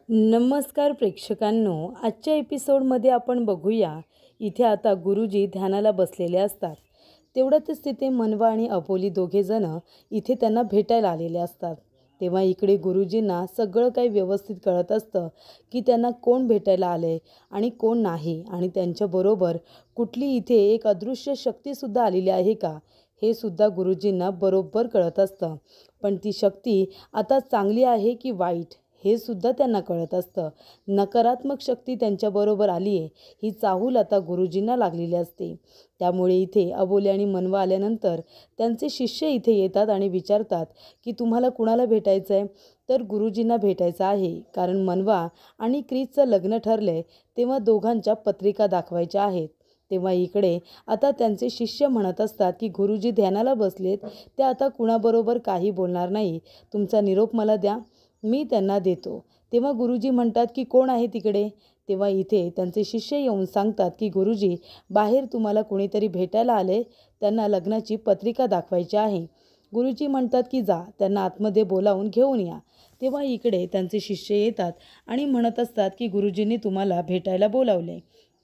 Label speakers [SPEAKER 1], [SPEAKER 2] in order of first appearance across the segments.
[SPEAKER 1] नमस्कार प्रेक्षकांनो, आजच्या एपिसोडमध्ये आपण बघूया. इथे आता गुरुजी ध्यानाला बसलेले असतात. तेवढ्यातच तिथे मनवा आणि अबोली दोघेजण इथे त्यांना भेटायला आलेले असतात. तेव्हा इकडे गुरुजींना सगळं काही व्यवस्थित कळत असतं की त्यांना कोण भेटायला आले आणि कोण नाही, आणि त्यांच्याबरोबर कुठली इथे एक अदृश्य शक्तीसुद्धा आलेली आहे का, हे सुद्धा गुरुजींना बरोबर कळत असतं. पण ती शक्ती आता चांगली आहे की वाईट, हे सुद्धा त्यांना कळत असतं. नकारात्मक शक्ती त्यांच्याबरोबर आली आहे, ही चाहूल आता गुरुजींना लागलेली असते. त्यामुळे इथे अबोली आणि मनवा आल्यानंतर त्यांचे शिष्य इथे येतात आणि विचारतात की तुम्हाला कुणाला भेटायचं आहे. तर गुरुजींना भेटायचं आहे, कारण मनवा आणि क्रिसचं लग्न ठरलंय, तेव्हा दोघांच्या पत्रिका दाखवायच्या आहेत. तेव्हा इकडे आता त्यांचे शिष्य म्हणत असतात की गुरुजी ध्यानाला बसलेत, ते आता कुणाबरोबर काही बोलणार नाही, तुमचा निरोप मला द्या, मी त्यांना देतो. तेव्हा गुरुजी म्हणतात की कोण आहे तिकडे. तेव्हा इथे त्यांचे शिष्य येऊन सांगतात की गुरुजी, बाहेर तुम्हाला कोणीतरी भेटायला आले, त्यांना लग्नाची पत्रिका दाखवायची आहे. गुरुजी म्हणतात की जा, त्यांना आतमध्ये बोलावून घेऊन या. तेव्हा इकडे त्यांचे शिष्य येतात आणि म्हणत असतात की गुरुजींनी तुम्हाला भेटायला बोलावले.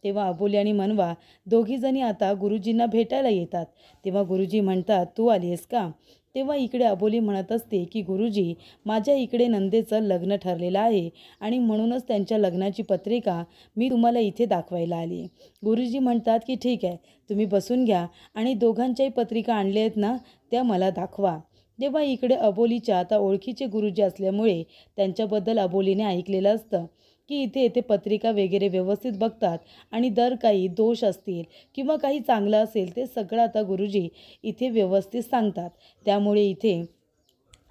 [SPEAKER 1] तेव्हा अबोली आणि मनवा दोघीजणी आता गुरुजींना भेटायला येतात. तेव्हा गुरुजी म्हणतात तू आली आहेस का. तेव्हा इकडे अबोली म्हणत असते की गुरुजी, माझ्या इकडे नंदेचं लग्न ठरलेलं आहे आणि म्हणूनच त्यांच्या लग्नाची पत्रिका मी तुम्हाला इथे दाखवायला आली. गुरुजी म्हणतात की ठीक आहे, तुम्ही बसून घ्या आणि दोघांच्याही पत्रिका आणल्या आहेत ना, त्या मला दाखवा. तेव्हा इकडे अबोलीच्या आता ओळखीचे गुरुजी असल्यामुळे त्यांच्याबद्दल अबोलीने ऐकलेलं असतं की इथे पत्रिका वगैरे व्यवस्थित बघतात आणि दर काही दोष असतील किंवा काही चांगलं असेल ते सगळं आता गुरुजी इथे व्यवस्थित सांगतात. त्यामुळे इथे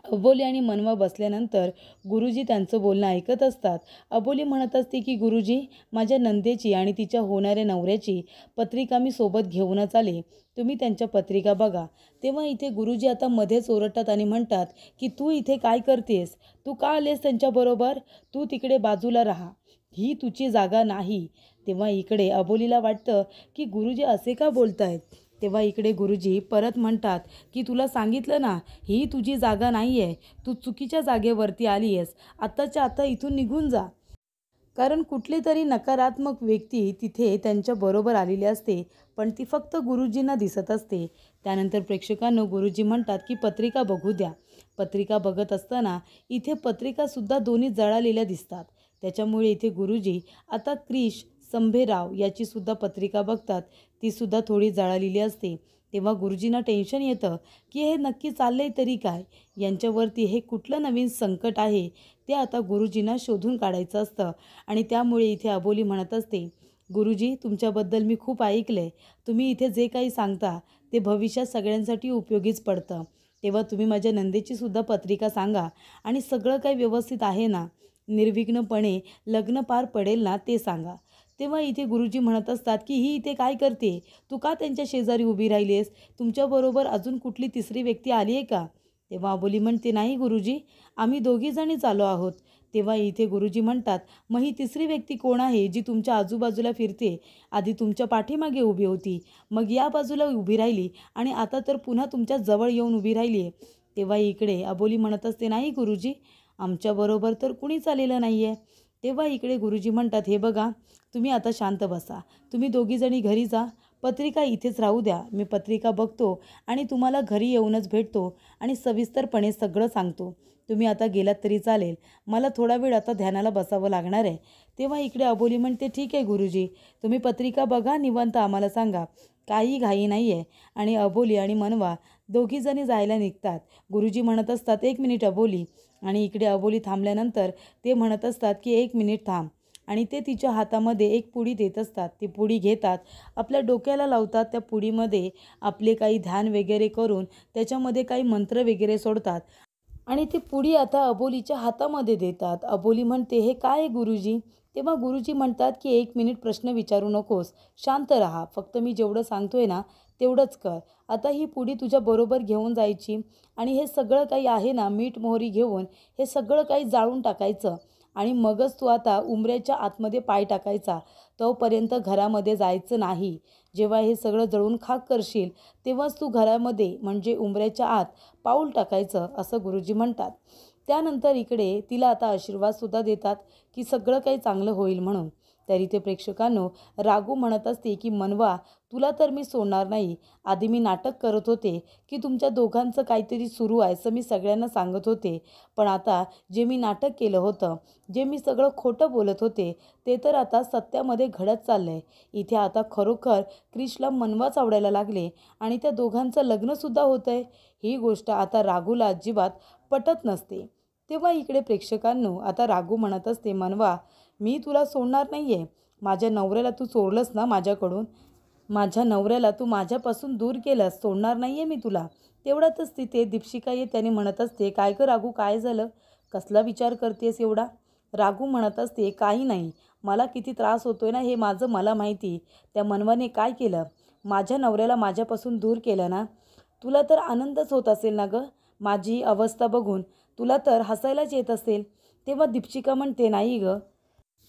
[SPEAKER 1] अबोली आणि मनवा बसल्यानंतर गुरुजी त्यांचं बोलणं ऐकत असतात. अबोली म्हणत असते की गुरुजी, माझ्या नंदेची आणि तिच्या होणाऱ्या नवऱ्याची पत्रिका मी सोबत घेऊनच आले, तुम्ही त्यांच्या पत्रिका बघा. तेव्हा इथे गुरुजी आता मध्येच ओरडतात आणि म्हणतात की तू इथे काय करतेस, तू का आलेस त्यांच्याबरोबर, तू तिकडे बाजूला राहा, ही तुझी जागा नाही. तेव्हा इकडे अबोलीला वाटतं की गुरुजी असे का बोलतायत. तेव्हा इकडे गुरुजी परत म्हणतात की तुला सांगितलं ना, ही तुझी जागा नाही आहे, तू चुकीच्या जागेवरती आली आहेस, आत्ताच्या आता इथून निघून जा. कारण कुठली तरी नकारात्मक व्यक्ती तिथे त्यांच्याबरोबर आलेली असते, पण ती फक्त गुरुजींना दिसत असते. त्यानंतर प्रेक्षकांनो गुरुजी म्हणतात की पत्रिका बघू द्या. पत्रिका बघत असताना इथे पत्रिकासुद्धा दोन्ही जळालेल्या दिसतात. त्याच्यामुळे इथे गुरुजी आता क्रिश संभेराव याचीसुद्धा पत्रिका बघतात, तीसुद्धा थोडी जळालेली असते. तेव्हा गुरुजींना टेन्शन येतं की हे नक्की चाललंय तरी काय, यांच्यावरती हे कुठलं नवीन संकट आहे, ते आता गुरुजींना शोधून काढायचं असतं. आणि त्यामुळे इथे अबोली म्हणत असते, गुरुजी तुमच्याबद्दल मी खूप ऐकलंय, तुम्ही इथे जे काही सांगता ते भविष्यात सगळ्यांसाठी उपयोगीच पडतं. तेव्हा तुम्ही माझ्या नंदेची सुद्धा पत्रिका सांगा आणि सगळं काही व्यवस्थित आहे ना, निर्विघ्नपणे लग्न पार पडेल ना, ते सांगा. तेव्हा इथे गुरुजी म्हणत असतात की ही इथे काय करते, तू का त्यांच्या शेजारी उभी राहिली आहेस, तुमच्याबरोबर अजून कुठली तिसरी व्यक्ती आली आहे का. तेव्हा अबोली म्हणते नाही गुरुजी, आम्ही दोघीजणीच आलो आहोत. तेव्हा इथे गुरुजी म्हणतात मग ही तिसरी व्यक्ती कोण आहे जी तुमच्या आजूबाजूला फिरते, आधी तुमच्या पाठीमागे उभी होती, मग या बाजूला उभी राहिली आणि आता तर पुन्हा तुमच्या जवळ येऊन उभी राहिली आहे. तेव्हा इकडे अबोली म्हणत असते नाही गुरुजी, आमच्याबरोबर तर कुणीच आलेलं नाही आहे. तेव्हा इकडे गुरुजी म्हणतात हे बघा, तुम्ही आता शांत बसा, तुम्ही दोघीजणी घरी जा, पत्रिका इथेच राहू द्या, मी पत्रिका बघतो आणि तुम्हाला घरी येऊनच भेटतो आणि सविस्तरपणे सगळं सांगतो. तुम्ही आता गेलात तरी चालेल, मला थोडा वेळ आता ध्यानाला बसावं लागणार आहे. तेव्हा इकडे अबोली म्हणते ठीक आहे गुरुजी, तुम्ही पत्रिका बघा, निवांत आम्हाला सांगा, काही घाई नाही आहे. आणि अबोली आणि मनवा दोघीजणी जायला निघतात. गुरुजी म्हणत असतात 1 मिनिट अबोली, आणि इकडे अबोली थांबल्यानंतर ते म्हणत असतात की 1 मिनिट थांब, आणि ते तिच्या हातामध्ये एक पुडी देत असतात. ती पुडी घेतात, आपल्या डोक्याला लावतात, त्या पुडीमध्ये आपले काही ध्यान वगैरे करून त्याच्यामध्ये काही मंत्र वगैरे सोडतात आणि ती पुडी आता अबोलीच्या हातामध्ये देतात. अबोली म्हणते हे काय आहे गुरुजी. तेव्हा गुरुजी म्हणतात की 1 मिनिट प्रश्न विचारू नकोस, शांत राहा, फक्त मी जेवढं सांगतोय ना तेवढंच कर. आता ही पुडी तुझ्या बरोबर घेऊन जायची आणि हे सगळं काही आहे ना, मीठ मोहरी घेऊन हे सगळं काही जाळून टाकायचं आणि मगच तू आता उंबऱ्याच्या आतमध्ये पाय टाकायचा, तोपर्यंत घरामध्ये जायचं नाही. जेव्हा हे सगळं जळून खाक करशील तेव्हाच तू घरामध्ये म्हणजे उंबऱ्याच्या आत पाऊल टाकायचं, असं गुरुजी म्हणतात. त्यानंतर इकडे तिला आता आशीर्वादसुद्धा देतात की सगळं काही चांगलं होईल म्हणून. तरी ते प्रेक्षकांनो रागू म्हणत असते की मनवा तुला तर मी सोडणार नाही. आधी मी नाटक करत होते की तुमच्या दोघांचं काहीतरी सुरू आहे असं मी सगळ्यांना सांगत होते. पण आता जे मी नाटक केलं होतं, जे मी सगळं खोटं बोलत होते ते तर आता सत्यामध्ये घडत चाललं आहे. इथे आता खरोखर क्रिशला मनवाच आवडायला लागले आणि त्या दोघांचं लग्नसुद्धा होतं आहे. ही गोष्ट आता रागूला अजिबात पटत नसते. तेव्हा इकडे प्रेक्षकांनो आता रागू म्हणत असते मनवा मी तुला सोडणार नाही आहे. माझ्या नवऱ्याला तू चोरलंस ना माझ्याकडून. माझ्या नवऱ्याला तू माझ्यापासून दूर केलंस. सोडणार नाही आहे मी तुला. तेवढ्यातच तिथे दीपशिका ये त्याने म्हणत असते काय गं रागू काय झालं? कसला विचार करतेस एवढा? रागू म्हणत असते काही नाही. मला किती त्रास होतोय ना हे माझं मला माहिती. त्या मनवाने काय केलं? माझ्या नवऱ्याला माझ्यापासून दूर केलं ना. तुला तर आनंदच होत असेल ना गं. माझी अवस्था बघून तुला तर हसायलाच येत असेल. तेव्हा दीपशिका म्हणते नाही गं.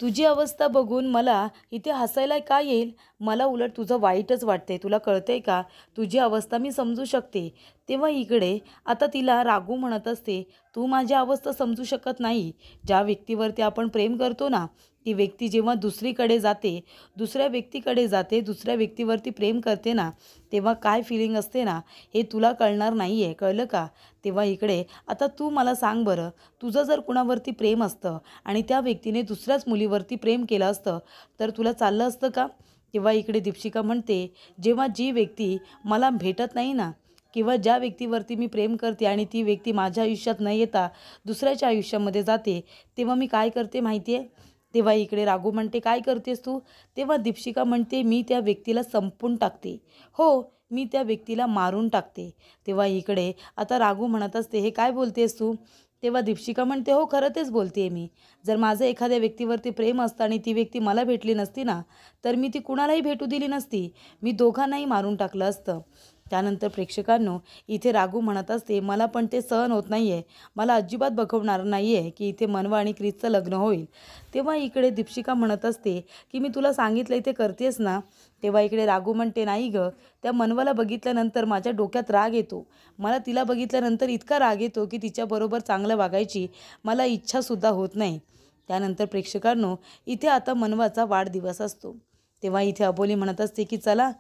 [SPEAKER 1] तुझी अवस्था बघून मला इथे हसायला का येईल? मला उलट तुझं वाईटच वाटते. तुला कळतंय का? तुझी अवस्था मी समजू शकते. तेव्हा इकडे आता तिला रागू म्हणत असते तू माझी अवस्था समजू शकत नाही. ज्या व्यक्तीवरती आपण प्रेम करतो ना ती व्यक्ती जेव्हा दुसरीकडे जाते, दुसऱ्या व्यक्तीकडे जाते, दुसऱ्या व्यक्तीवरती प्रेम करते ना तेव्हा काय फिलिंग असते ना हे तुला कळणार नाही आहे. कळलं का? तेव्हा इकडे आता तू मला सांग बरं, तुझं जर कुणावरती प्रेम असतं आणि त्या व्यक्तीने दुसऱ्याच मुलीवरती प्रेम केलं असतं तर तुला चाललं असतं का? तेव्हा इकडे दीपशिका म्हणते जेव्हा जी व्यक्ती मला भेटत नाही ना किंवा ज्या व्यक्तीवरती मी प्रेम करते आणि ती व्यक्ती माझ्या आयुष्यात न येता दुसऱ्याच्या आयुष्यामध्ये जाते तेव्हा मी काय करते माहिती आहे? तेव्हा इकडे रागू म्हणते काय करतेस तू? तेव्हा दीपशिका म्हणते मी त्या व्यक्तीला संपून टाकते. हो, मी त्या व्यक्तीला मारून टाकते. तेव्हा इकडे आता रागू म्हणत असते हे काय बोलतेस तू? तेव्हा दीपशिका म्हणते हो खरं तेच बोलते मी. जर माझं एखाद्या व्यक्तीवरती प्रेम असतं आणि ती व्यक्ती मला भेटली नसती ना तर मी ती कुणालाही भेटू दिली नसती. मी दोघांनाही मारून टाकलं असतं. त्यानंतर प्रेक्षकांनो इथे रागू म्हणत असते मला पण ते सहन होत नाही आहे. मला अजिबात बघवणार नाही आहे की इथे मनवा आणि क्रिसचं लग्न होईल. तेव्हा इकडे दीपशिका म्हणत असते की मी तुला सांगितलं ते करतेस ना. तेव्हा इकडे रागू म्हणते नाही गं. त्या मनवाला बघितल्यानंतर माझ्या डोक्यात राग येतो. मला तिला बघितल्यानंतर इतका राग येतो की तिच्याबरोबर चांगलं वागायची मला इच्छासुद्धा होत नाही. त्यानंतर प्रेक्षकांनो इथे आता मनवाचा वाढदिवस असतो. तेव्हा इथे अबोली म्हणत असते की चला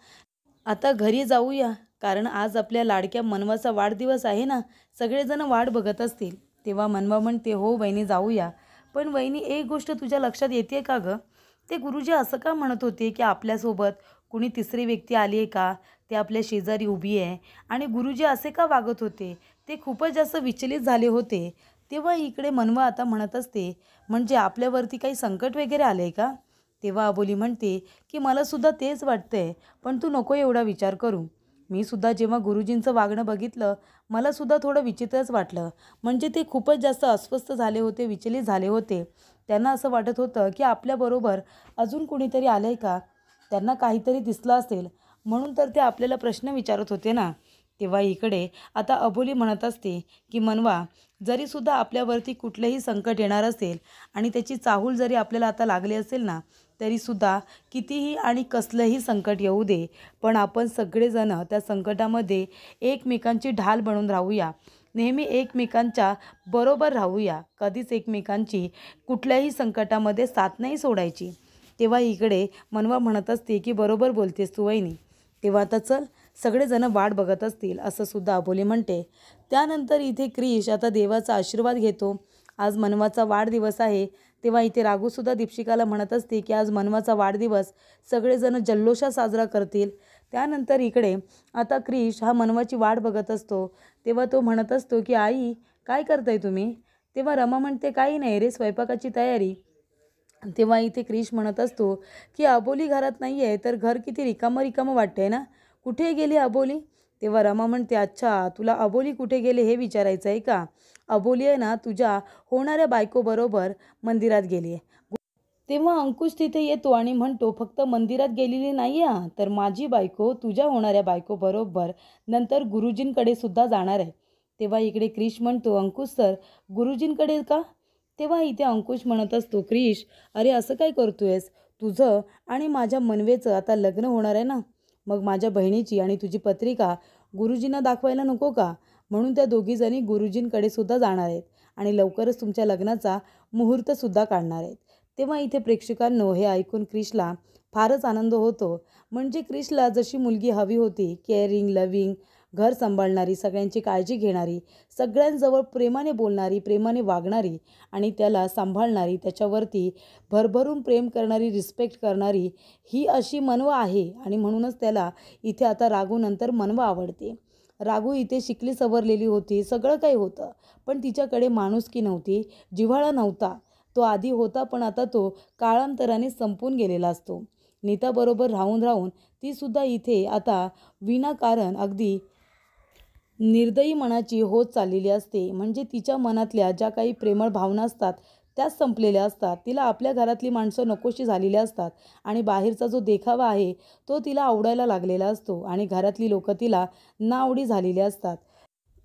[SPEAKER 1] आता घरी जाऊया कारण आज आपल्या लाडक्या मनवाचा वाढदिवस आहे ना. सगळेजण वाट बघत असतील. तेव्हा मनवा म्हणते हो वहिनी जाऊया. पण वहिनी एक गोष्ट तुझ्या लक्षात येते का गं? ते गुरुजी असं का म्हणत होते की आपल्यासोबत कुणी तिसरी व्यक्ती आली आहे का? ते आपल्या शेजारी उभी आहे आणि गुरुजी असे का वागत होते? ते खूपच जास्त विचलित झाले होते. तेव्हा इकडे मनवा आता म्हणत असते म्हणजे आपल्यावरती काही संकट वगैरे आले आहे का? तेव्हा अबोली म्हणते की मलासुद्धा तेच वाटतंय. पण तू नको एवढा विचार करू. मी सुद्धा जेव्हा गुरुजींचं वागणं बघितलं मलासुद्धा थोडं विचित्रच वाटलं. म्हणजे ते खूपच जास्त अस्वस्थ झाले होते, विचलित झाले होते. त्यांना असं वाटत होतं की आपल्याबरोबर अजून कुणीतरी आलं आहे का? त्यांना काहीतरी दिसलं असेल म्हणून तर ते आपल्याला प्रश्न विचारत होते ना. तेव्हा इकडे आता अबोली म्हणत असते की मनवा जरीसुद्धा आपल्यावरती कुठलंही संकट येणार असेल आणि त्याची चाहूल जरी आपल्याला आता लागली असेल ना तरीसुद्धा कितीही आणि कसलंही संकट येऊ दे पण आपण सगळेजण त्या संकटामध्ये एकमेकांची ढाल बनून राहूया. नेहमी एकमेकांच्या बरोबर राहूया. कधीच एकमेकांची कुठल्याही संकटामध्ये साथ नाही सोडायची. तेव्हा इकडे मनवा म्हणत असते की बरोबर बोलतेस तू वहिनी. तेव्हा आता चल सगळेजण वाट बघत असतील असं सुद्धा अबोली म्हणते. त्यानंतर इथे क्रिश आता देवाचा आशीर्वाद घेतो. आज मनवाचा वाढदिवस आहे. तेव्हा इथे रागूसुद्धा दीपशिकाला म्हणत असते की आज मनवाचा वाढदिवस सगळेजण जल्लोषात साजरा करतील. त्यानंतर इकडे आता क्रिश हा मनवाची वाट बघत असतो. तेव्हा तो म्हणत असतो की आई काय करताय तुम्ही? तेव्हा रमा म्हणते काही नाही रे स्वयंपाकाची तयारी. तेव्हा इथे क्रिश म्हणत असतो की अबोली घरात नाही आहे तर घर किती रिकामं रिकामं वाटतंय ना. कुठे गेली अबोली? तेव्हा रमा म्हणते अच्छा तुला अबोली कुठे गेले हे विचारायचं आहे का? अबोली आहे ना तुझ्या होणाऱ्या बायकोबरोबर मंदिरात गेली आहे. तेव्हा अंकुश तिथे येतो आणि म्हणतो फक्त मंदिरात गेलेली नाही आहे तर माझी बायको तुझ्या होणाऱ्या बायकोबरोबर नंतर गुरुजींकडे सुद्धा जाणार आहे. तेव्हा इकडे क्रिश म्हणतो अंकुश सर गुरुजींकडे का? तेव्हा इथे अंकुश म्हणत असतो क्रिश अरे असं काय करतोयस? तुझं आणि माझ्या मनवेचं आता लग्न होणार आहे ना. मग माझ्या बहिणीची आणि तुझी पत्रिका गुरुजींना दाखवायला नको का? म्हणून त्या दोघीजणी गुरुजींकडे सुद्धा जाणार आहेत आणि लवकरच तुमच्या लग्नाचा मुहूर्तसुद्धा काढणार आहेत. तेव्हा इथे प्रेक्षकांनो हे ऐकून क्रिशला फारच आनंद होतो. म्हणजे क्रिशला जशी मुलगी हवी होती, केअरिंग, लव्हिंग, घर सांभाळणारी, सगळ्यांची काळजी घेणारी, सगळ्यांजवळ प्रेमाने बोलणारी, प्रेमाने वागणारी आणि त्याला सांभाळणारी, त्याच्यावरती भरभरून प्रेम करणारी, रिस्पेक्ट करणारी, ही अशी मनवा आहे. आणि म्हणूनच त्याला इथे आता राघूनंतर मनवा आवडते. राघू इथे शिकली सवरलेली होती, सगळं काही होतं, पण तिच्याकडे माणुसकी नव्हती, जिव्हाळा नव्हता. तो आधी होता, पण आता तो काळांतराने संपून गेलेला असतो. नीताबरोबर राहून राहून तीसुद्धा इथे आता विनाकारण अगदी निर्दयी मनाची होत चाललेली असते. म्हणजे तिच्या मनातल्या ज्या काही प्रेमळ भावना असतात त्याच संपलेल्या असतात. तिला आपल्या घरातली माणसं नकोशी झालेली असतात आणि बाहेरचा जो देखावा आहे तो तिला आवडायला लागलेला असतो आणि घरातली लोकं तिला नावडी झालेली असतात.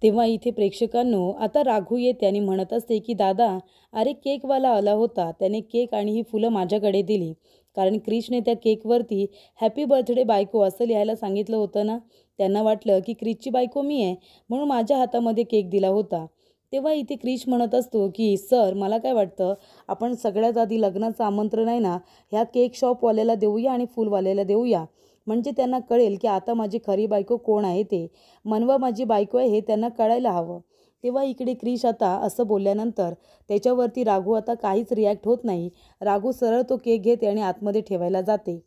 [SPEAKER 1] तेव्हा इथे प्रेक्षकांनो आता राघू येते आणि म्हणत असते की दादा, अरे केकवाला आला होता, त्याने केक आणि ही फुलं माझ्याकडे दिली. कारण क्रिशने त्या केकवरती हॅपी बर्थडे बायको असं लिहायला सांगितलं होतं ना. त्यांना वाटलं की क्रिशची बायको मी आहे, म्हणून माझ्या हातामध्ये केक दिला होता. तेव्हा इथे क्रिश म्हणत असतो की सर, मला काय वाटतं, आपण सगळ्यात आधी लग्नाचं आमंत्रण आहे ना ह्या केक शॉपवाल्याला देऊया आणि फुलवाल्याला देऊया. म्हणजे त्यांना कळेल की आता माझी खरी बायको कोण आहे ते. मनवा माझी बायको आहे हे त्यांना कळायला हवं. तेव्हा इकडे क्रिश आता असं बोलल्यानंतर त्याच्यावरती राघू आता काहीच रिॲक्ट होत नाही. राघू सरळ तो केक घेते आणि आतमध्ये ठेवायला जाते.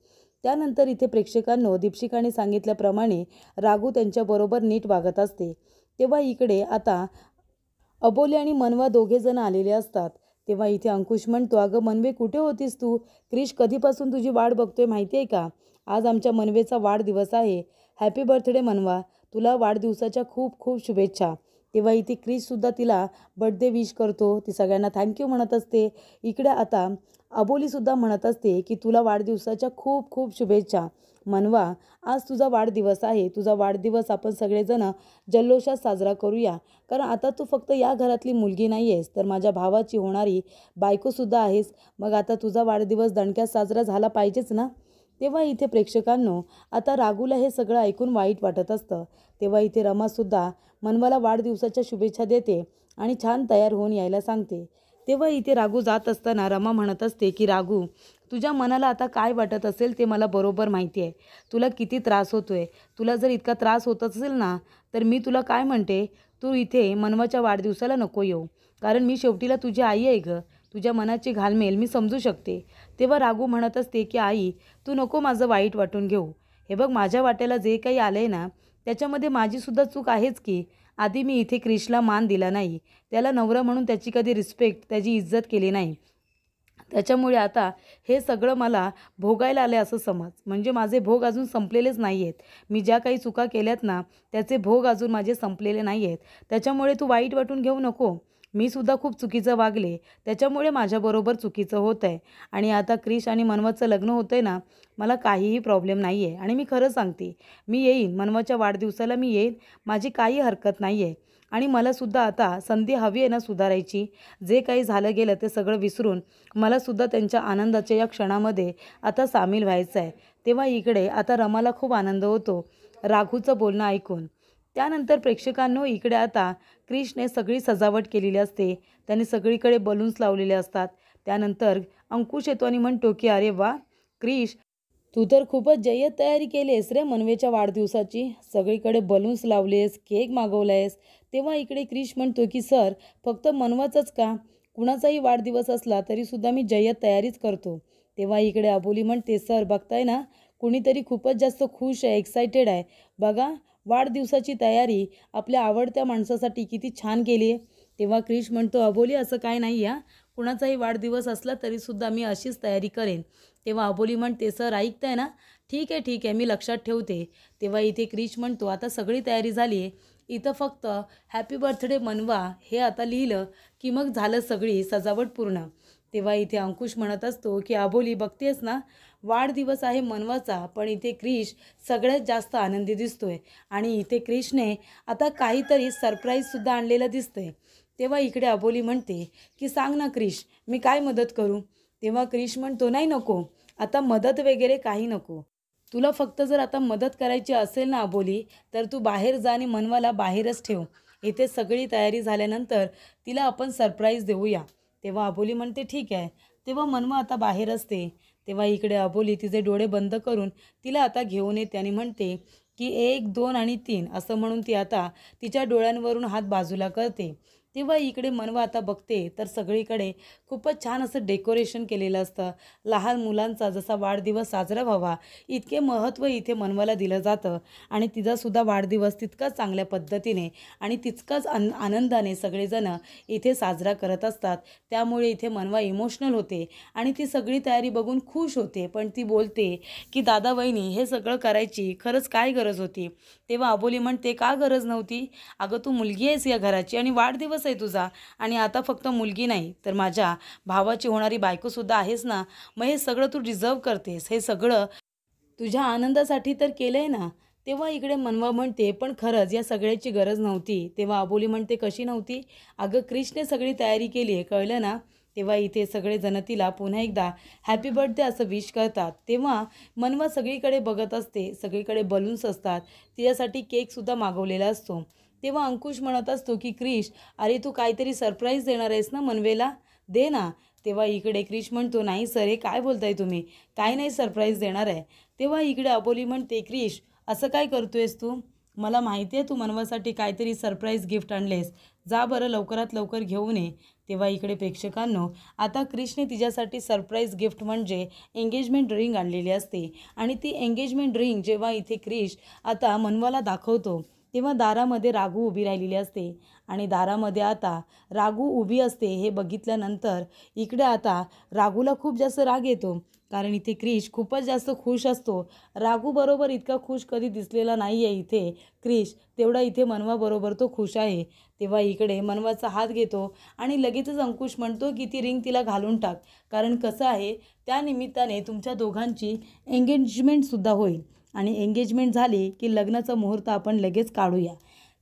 [SPEAKER 1] त्यानंतर इथे प्रेक्षकांनो दीपशिकाने सांगितल्याप्रमाणे राघू त्यांच्याबरोबर नीट वागत असते. तेव्हा इकडे आता अबोली आणि मनवा दोघेजण आलेले असतात. तेव्हा इथे अंकुश म्हणतो, अगं मनवे कुठे होतीस तू? क्रिश कधीपासून तुझी वाट बघतोय माहिती आहे का? आज आमच्या मनवेचा वाढदिवस आहे. हॅपी बर्थडे मनवा, तुला वाढदिवसाच्या खूप खूप शुभेच्छा. तेव्हा इथे क्रिशसुद्धा तिला बर्थडे विश करतो. ती सगळ्यांना थँक्यू म्हणत असते. इकडे आता अबोलीसुद्धा म्हणत असते की तुला वाढदिवसाच्या खूप खूप शुभेच्छा. मनवा, आज तुझा वाढदिवस आहे. तुझा वाढदिवस आपण सगळेजण जल्लोषात साजरा करूया. कारण आता तू फक्त या घरातली मुलगी नाही आहेस, तर माझ्या भावाची होणारी बायकोसुद्धा आहेस. मग आता तुझा वाढदिवस दणक्यात साजरा झाला पाहिजेच ना. तेव्हा इथे प्रेक्षकांनो आता राघूला हे सगळं ऐकून वाईट वाटत असतं. तेव्हा इथे रमासुद्धा मनवाला वाढदिवसाच्या शुभेच्छा देते आणि छान तयार होऊन यायला सांगते. तेव्हा इथे राघू जात असताना रमा म्हणत असते की राघू, तुझ्या मनाला आता काय वाटत असेल ते मला बरोबर माहिती आहे. तुला किती त्रास होतोय. तुला जर इतका त्रास होत असेल ना, तर मी तुला काय म्हणते, तू इथे मनवाच्या वाढदिवसाला नको येऊ. कारण मी शेवटीला तुझी आई आहे गं. तुझ्या मनाची घालमेल मी समजू शकते. तेव्हा राघू म्हणत असते की आई, तू नको माझं वाईट वाटून घेऊ. हे बघ, माझ्या वाट्याला जे काही आलं आहे ना त्याच्यामध्ये माझीसुद्धा चूक आहेच की. आधी मी इथे क्रिशला मान दिला नाही. त्याला नवरा म्हणून त्याची कधी रिस्पेक्ट, त्याची इज्जत केली नाही. त्याच्यामुळे आता हे सगळं मला भोगायला आले असं समज. म्हणजे माझे भोग अजून संपलेलेच नाही आहेत. मी ज्या काही चुका केल्यात ना त्याचे भोग अजून माझे संपलेले नाही आहेत. त्याच्यामुळे तू वाईट वाटून घेऊ नको. मी सुद्धा खूप चुकीचं वागले, त्याच्यामुळे माझ्याबरोबर चुकीचं होत आहे. आणि आता क्रिश आणि मनवाचं लग्न होतं आहे ना, मला काहीही प्रॉब्लेम नाही आहे. आणि मी खरं सांगते, मी येईन मनवाच्या वाढदिवसाला, मी येईन. माझी काही हरकत नाही आहे. आणि मलासुद्धा आता संधी हवी आहे ना सुधारायची. जे काही झालं गेलं ते सगळं विसरून मलासुद्धा त्यांच्या आनंदाच्या या क्षणामध्ये आता सामील व्हायचं आहे. तेव्हा इकडे आता रमाला खूप आनंद होतो राघूचं बोलणं ऐकून. त्यानंतर प्रेक्षकांनो इकडे आता क्रिशने सगळी सजावट केलेली असते. त्याने सगळीकडे बलून्स लावलेले असतात. त्यानंतर अंकुश येतो आणि म्हणतो की अरे वा क्रिश, तू तर खूपच जय्यत तयारी केलीस रे मनवेच्या वाढदिवसाची. सगळीकडे बलून्स लावलेस, केक मागवलायस. तेव्हा इकडे क्रिश म्हणतो की सर, फक्त मनवाचंच का, कुणाचाही वाढदिवस असला तरीसुद्धा मी जय्यत तयारीच करतो. तेव्हा इकडे अबोली म्हणते, सर बघताय ना, कुणीतरी खूपच जास्त खुश आहे, एक्सायटेड आहे. बघा, वाढदिवसाची तयारी आपल्या आवडत्या माणसासाठी किती छान केली आहे. तेव्हा क्रिश म्हणतो, अबोली असं काय नाही या, कुणाचाही वाढदिवस असला तरीसुद्धा मी अशीच तयारी करेन. तेव्हा अबोली म्हणते, सर ऐकताय ना, ठीक आहे ठीक आहे, मी लक्षात ठेवते. तेव्हा इथे क्रिश म्हणतो, आता सगळी तयारी झाली आहे. इथं फक्त हॅपी बर्थडे मनवा हे आता लिहिलं की मग झालं सगळी सजावट पूर्ण. तेव्हा इथे अंकुश म्हणत असतो की अबोली बघतेस ना, वाढदिवस आहे मनवाचा, पण इथे क्रिश सगळ्यात जास्त आनंदी दिसतोय. आणि इथे क्रिशने आता काहीतरी सरप्राईजसुद्धा आणलेलं दिसतंय. तेव्हा इकडे अबोली म्हणते की सांग ना क्रिश, मी काय मदत करू. तेव्हा क्रिश म्हणतो, नाही नको, आता मदत वगैरे काही नको. तुला फक्त जर आता मदत करायची असेल ना अबोली, तर तू बाहेर जा आणि मनवाला बाहेरच ठेव. इथे सगळी तयारी झाल्यानंतर तिला आपण सरप्राईज देऊया. तेव्हा अबोली म्हणते ठीक आहे. तेव्हा मनवा आता बाहेर असते. तेव्हा इकडे अबोली तिचे डोळे बंद करून तिला आता घेऊन येते आणि म्हणते की 1, 2 आणि 3 असं म्हणून ती आता तिच्या डोळ्यांवरून हात बाजूला करते. तेव्हा इकडे मनवा आता बघते तर सगळीकडे खूपच छान असं डेकोरेशन केलेलं असतं. लहान मुलांचा जसा वाढदिवस साजरा व्हावा इतके महत्त्व इथे मनवाला दिलं जातं आणि तिचासुद्धा वाढदिवस तितकाच चांगल्या पद्धतीने आणि तितकाच आनंदाने सगळेजण इथे साजरा करत असतात. त्यामुळे इथे मनवा इमोशनल होते आणि ती सगळी तयारी बघून खुश होते. पण ती बोलते की दादा वहिनी हे सगळं करायची खरंच काय गरज होती. तेव्हा अबोली म्हणते का गरज नव्हती. अगं तू मुलगी आहेस या घराची आणि वाढदिवस आहे तुझा आणि आता फक्त मुलगी नाही तर माझ्या भावाची होणारी बायकोसुद्धा आहेस ना. मग हे सगळं तू डिझर्व करतेस. हे सगळं तुझ्या आनंदासाठी तर केलं आहे ना. तेव्हा इकडे मनवा म्हणते पण खरंच या सगळ्याची गरज नव्हती. तेव्हा अबोली म्हणते कशी नव्हती. अगं क्रिशने सगळी तयारी केली आहे कळलं ना. तेव्हा इथे सगळेजण तिला पुन्हा एकदा हॅपी बर्थडे असं विश करतात. तेव्हा मनवा सगळीकडे बघत असते. सगळीकडे बलून्स असतात. तिच्यासाठी केकसुद्धा मागवलेला असतो. तेव्हा अंकुश म्हणत असतो की क्रिश अरे तू काहीतरी सरप्राईज देणार आहेस ना मनवेला, दे ना. तेव्हा इकडे क्रिश म्हणतो नाही सर हे काय बोलताय तुम्ही, काय नाही सरप्राईज देणार आहे. तेव्हा इकडे अबोली म्हणते क्रिश असं काय करतोयस तू, मला माहिती आहे तू मनवासाठी काहीतरी सरप्राईज गिफ्ट आणलेस, जा बरं लवकरात लवकर घेऊन ये. तेव्हा इकडे प्रेक्षकांनो आता क्रिशने तिच्यासाठी सरप्राईज गिफ्ट म्हणजे एंगेजमेंट रिंग आणलेली असते आणि ती एंगेजमेंट रिंग जेव्हा इथे क्रिश आता मनवाला दाखवतो तेव्हा दारामध्ये राघू उभी राहिलेली असते आणि दारामध्ये आता राघू उभी असते. हे बघितल्यानंतर इकडे आता राघूला खूप जास्त राग येतो कारण इथे क्रिश खूपच जास्त खुश असतो. राघू बरोबर इतका खुश कधी दिसलेला नाही आहे इथे क्रिश, तेवढा इथे मनवा बरोबर तो खुश आहे. तेव्हा इकडे मनवाचा हात घेतो आणि लगेचच अंकुश म्हणतो की ती रिंग तिला घालून टाक, कारण कसं आहे त्या निमित्ताने तुमच्या दोघांची एंगेजमेंटसुद्धा होईल आणि एंगेजमेंट झाली की लग्नाचा मुहूर्त आपण लगेच काढूया.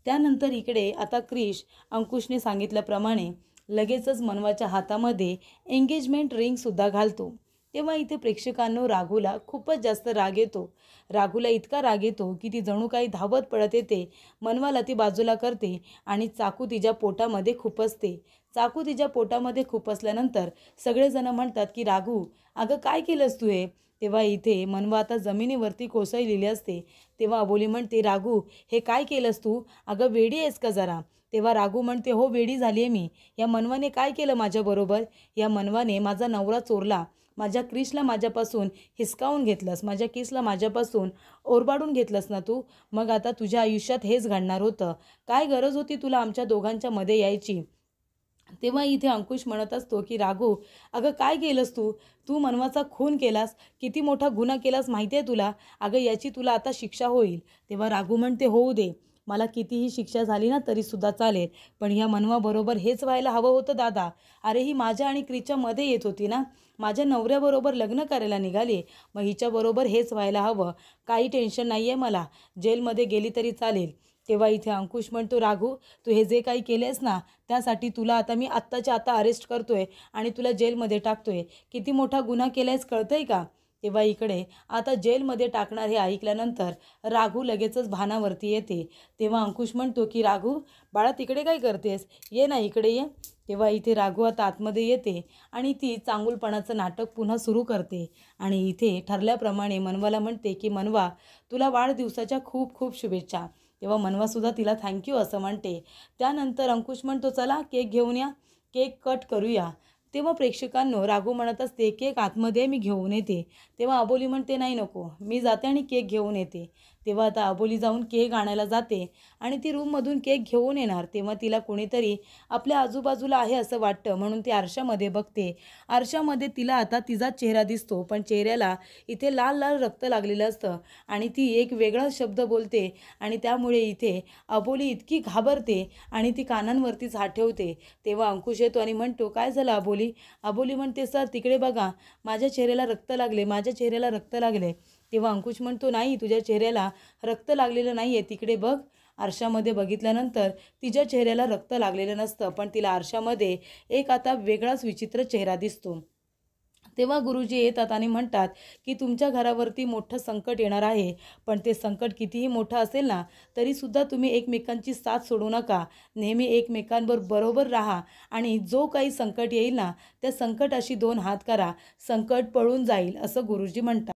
[SPEAKER 1] त्यानंतर इकडे आता क्रिश अंकुशने सांगितल्याप्रमाणे लगेचच मनवाच्या हातामध्ये एंगेजमेंट रिंगसुद्धा घालतो. तेव्हा इथे प्रेक्षकांनो राघूला खूपच जास्त राग येतो. राघूला इतका राग येतो की ती जणू काही धावत पळत येते, मनवाला ती बाजूला करते आणि चाकू तिच्या पोटामध्ये खुपसते. चाकू तिच्या पोटामध्ये खुपसल्यानंतर सगळेजण म्हणतात की राघू अगं काय केलंस तू हे. तेव्हा इथे मनवा आता जमिनीवरती कोसळलेली असते. तेव्हा अबोली म्हणते राघू हे काय केलंस तू, अगं वेडी आहेस का जरा. तेव्हा राघू म्हणते हो वेडी झाली आहे मी, या मनवाने काय केलं माझ्याबरोबर, या मनवाने माझा नवरा चोरला, माझ्या क्रिशला माझ्यापासून हिसकावून घेतलंस, माझ्या किसला माझ्यापासून ओरबाडून घेतलंस ना तू, मग आता तुझ्या आयुष्यात हेच घडणार होतं, काय गरज होती तुला आमच्या दोघांच्या मध्ये यायची. तेव्हा इथे अंकुश म्हणत असतो की राघू अगं काय केलंस तू, तू मनवाचा खून केलास, किती मोठा गुन्हा केलास माहिती आहे तुला, अगं याची तुला आता शिक्षा होईल. तेव्हा राघू म्हणते होऊ दे, मला कितीही शिक्षा झाली ना तरीसुद्धा चालेल, पण ह्या मनवाबरोबर हेच व्हायला हवं होतं दादा. अरे ही माझ्या आणि क्रिशच्या मध्ये येत होती ना, माझ्या नवऱ्याबरोबर लग्न करायला निघाली, मग हिच्याबरोबर हेच व्हायला हवं. काही टेन्शन नाही आहे मला, जेलमध्ये गेली तरी चालेल. तेव्हा इथे अंकुश म्हणतो राघू तू हे जे काही केलेस ना त्यासाठी तुला आता मी आत्ताच्या आता अरेस्ट करतोय आणि तुला जेलमध्ये टाकतोय, किती मोठा गुन्हा केलायस कळतंय का. तेव्हा इकडे आता जेलमध्ये टाकणार हे ऐकल्यानंतर राघू लगेचच भानावरती येते. तेव्हा अंकुश म्हणतो की राघू बाळा तिकडे काय करतेस, ये ना इकडे ये. तेव्हा इथे राघू आता आतमध्ये येते आणि ती चांगुलपणाचं नाटक पुन्हा सुरू करते आणि इथे ठरल्याप्रमाणे मनवाला म्हणते की मनवा तुला वाढदिवसाच्या खूप खूप शुभेच्छा. तेव्हा मनवासुद्धा तिला थँक्यू असं म्हणते. त्यानंतर अंकुश म्हणतो चला केक घेऊन या, केक कट करूया. तेव्हा प्रेक्षकांनो राघू म्हणत असते केक आतमध्ये मी घेऊन येते. तेव्हा अबोली म्हणते नाही नको मी जाते आणि केक घेऊन येते. तेव्हा आता अबोली जाऊन केक आणायला जाते आणि ती रूममधून केक घेऊन येणार तेव्हा तिला कोणीतरी आपल्या आजूबाजूला आहे असं वाटतं म्हणून ती आरशामध्ये बघते. आरशामध्ये तिला आता तिचा चेहरा दिसतो पण चेहऱ्याला इथे लाल लाल रक्त लागलेलं असतं आणि ती एक वेगळा शब्द बोलते आणि त्यामुळे इथे अबोली इतकी घाबरते आणि ती कानांवरतीच हात ठेवते. तेव्हा अंकुश येतो आणि म्हणतो काय झालं अबोली. अबोली म्हणते सर तिकडे बघा माझ्या चेहऱ्याला रक्त लागले, माझ्या चेहऱ्याला रक्त लागले. तेव्हा अंकुश म्हणतो नाही तुझ्या चेहऱ्याला रक्त लागलेलं नाही आहे, तिकडे बघ. आरशामध्ये बघितल्यानंतर तिच्या चेहऱ्याला रक्त लागलेलं नसतं पण तिला आरशामध्ये एक आता वेगळाच विचित्र चेहरा दिसतो. तेव्हा गुरुजी येतात आणि म्हणतात की तुमच्या घरावरती मोठं संकट येणार आहे, पण ते संकट कितीही मोठं असेल ना, तरीसुद्धा तुम्ही एकमेकांची साथ सोडू नका. नेहमी बरोबर राहा आणि जो काही संकट येईल ना, त्या संकटाशी 2 हात करा. संकट पळून जाईल असं गुरुजी म्हणतात.